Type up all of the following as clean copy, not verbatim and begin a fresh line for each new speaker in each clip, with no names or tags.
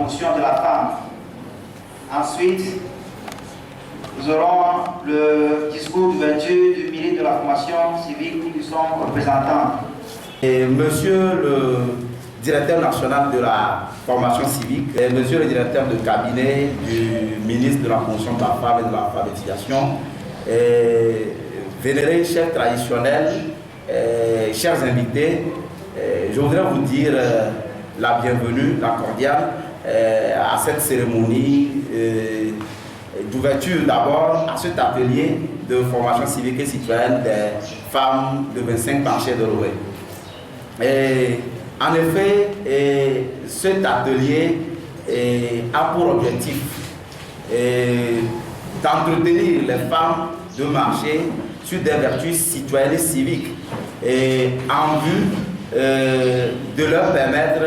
promotion de la femme. Ensuite, nous aurons le discours d'ouverture du ministre de la formation civique qui sont représentants.
Et monsieur le directeur national de la formation civique, et monsieur le directeur de cabinet du ministre de la promotion de la femme et de l'alphabétisation, vénérés chefs traditionnels, chers invités, je voudrais vous dire la bienvenue, la cordiale à cette cérémonie d'ouverture d'abord à cet atelier de formation civique et citoyenne des femmes de 25 Panchais de Roué. En effet, cet atelier a pour objectif d'entretenir les femmes de marché sur des vertus citoyennes et civiques en vue de leur permettre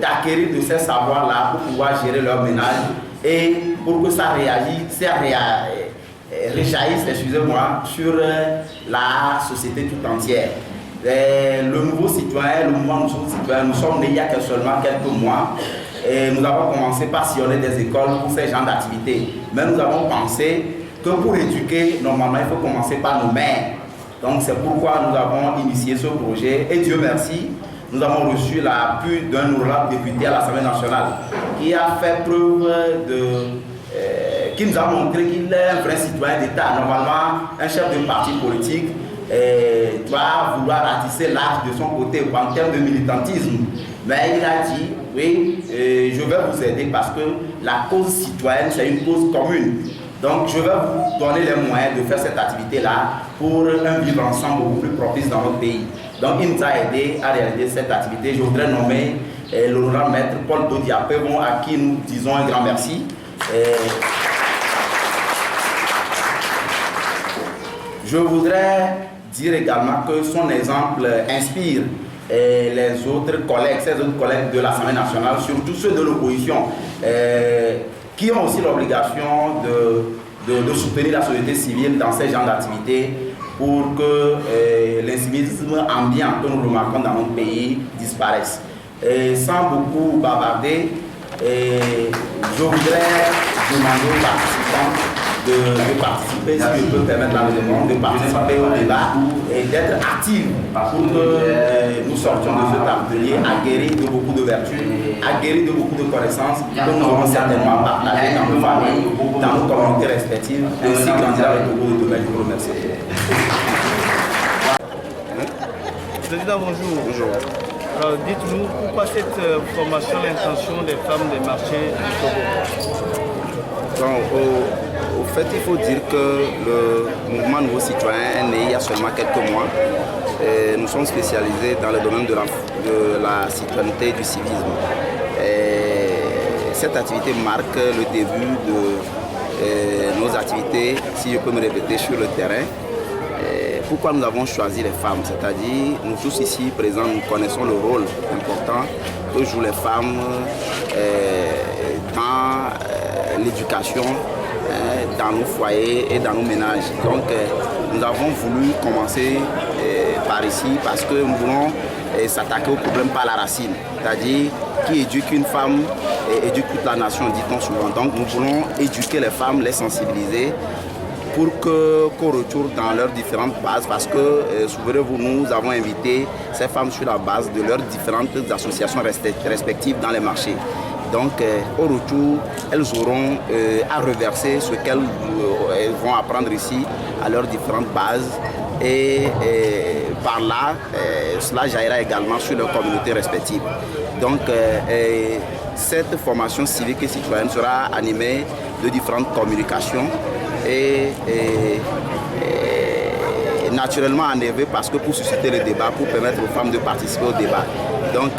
d'acquérir de ces savoirs-là pour pouvoir gérer leur ménage et pour que ça réjaillisse, excusez-moi, sur la société tout entière. Le nouveau citoyen, le mouvement nouveau citoyen, nous sommes nés il y a seulement quelques mois et nous avons commencé par sillonner des écoles pour ces genres d'activités. Mais nous avons pensé que pour éduquer, normalement, il faut commencer par nos mères. Donc c'est pourquoi nous avons initié ce projet et Dieu merci, nous avons reçu l'appui d'un honorable député à l'Assemblée nationale qui a fait preuve qui nous a montré qu'il est un vrai citoyen d'État. Normalement, un chef de parti politique doit vouloir ratisser l'arche de son côté en termes de militantisme. Mais il a dit, oui, je vais vous aider parce que la cause citoyenne, c'est une cause commune. Donc, je vais vous donner les moyens de faire cette activité-là pour un vivre ensemble beaucoup plus propice dans notre pays. Donc, il nous a aidé à réaliser cette activité. Je voudrais nommer l'honorable maître Paul Dodiapémon, à qui nous disons un grand merci. Je voudrais dire également que son exemple inspire les autres collègues, ces autres collègues de l'Assemblée nationale, surtout ceux de l'opposition, qui ont aussi l'obligation de soutenir la société civile dans ces genres d'activités pour que l'incivisme ambiant que nous remarquons dans notre pays disparaisse. Et sans beaucoup bavarder, je voudrais demander aux participants de participer, si je peux permettre la demande, de participer au débat et d'être actifs pour que nous sortions de cet atelier aguerris de beaucoup de vertus, aguerris de beaucoup de connaissances que nous aurons certainement partagées dans nos familles, dans nos communautés respectives, ainsi qu'en le Togo de demain. Je vous remercie.
Président, bonjour.
Bonjour.
Alors, dites-nous, pourquoi cette formation, l'intention des femmes des marchés du Togo?
Donc, au fait, il faut dire que le mouvement Nouveau Citoyen est né il y a seulement quelques mois. Et nous sommes spécialisés dans le domaine de la citoyenneté et du civisme. Et cette activité marque le début de nos activités, si je peux me répéter, sur le terrain. Et pourquoi nous avons choisi les femmes? C'est-à-dire, nous tous ici présents, nous connaissons le rôle important que jouent les femmes dans l'éducation, dans nos foyers et dans nos ménages. Donc nous avons voulu commencer par ici parce que nous voulons s'attaquer au problème par la racine. C'est-à-dire qui éduque une femme éduque toute la nation, dit-on souvent. Donc nous voulons éduquer les femmes, les sensibiliser pour qu'on retourne dans leurs différentes bases parce que, souvenez-vous, nous avons invité ces femmes sur la base de leurs différentes associations respectives dans les marchés. Donc, au retour, elles auront à reverser ce qu'elles vont apprendre ici à leurs différentes bases et par là, cela jaillira également sur leurs communautés respectives. Donc, cette formation civique et citoyenne sera animée de différentes communications et naturellement enlevé parce que pour susciter le débat, pour permettre aux femmes de participer au débat. Donc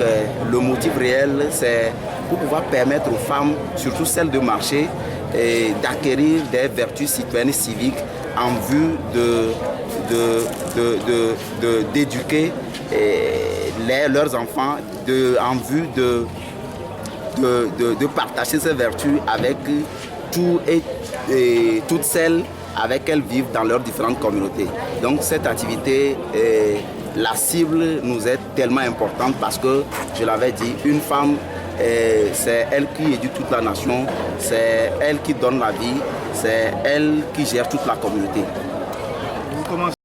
le motif réel, c'est pour pouvoir permettre aux femmes, surtout celles de marché, d'acquérir des vertus citoyennes et civiques en vue d'éduquer leurs enfants, en vue de partager ces vertus avec toutes celles avec elles vivent dans leurs différentes communautés. Donc cette activité, la cible nous est tellement importante parce que, je l'avais dit, une femme c'est elle qui éduque toute la nation, c'est elle qui donne la vie, c'est elle qui gère toute la communauté.
Vous commencez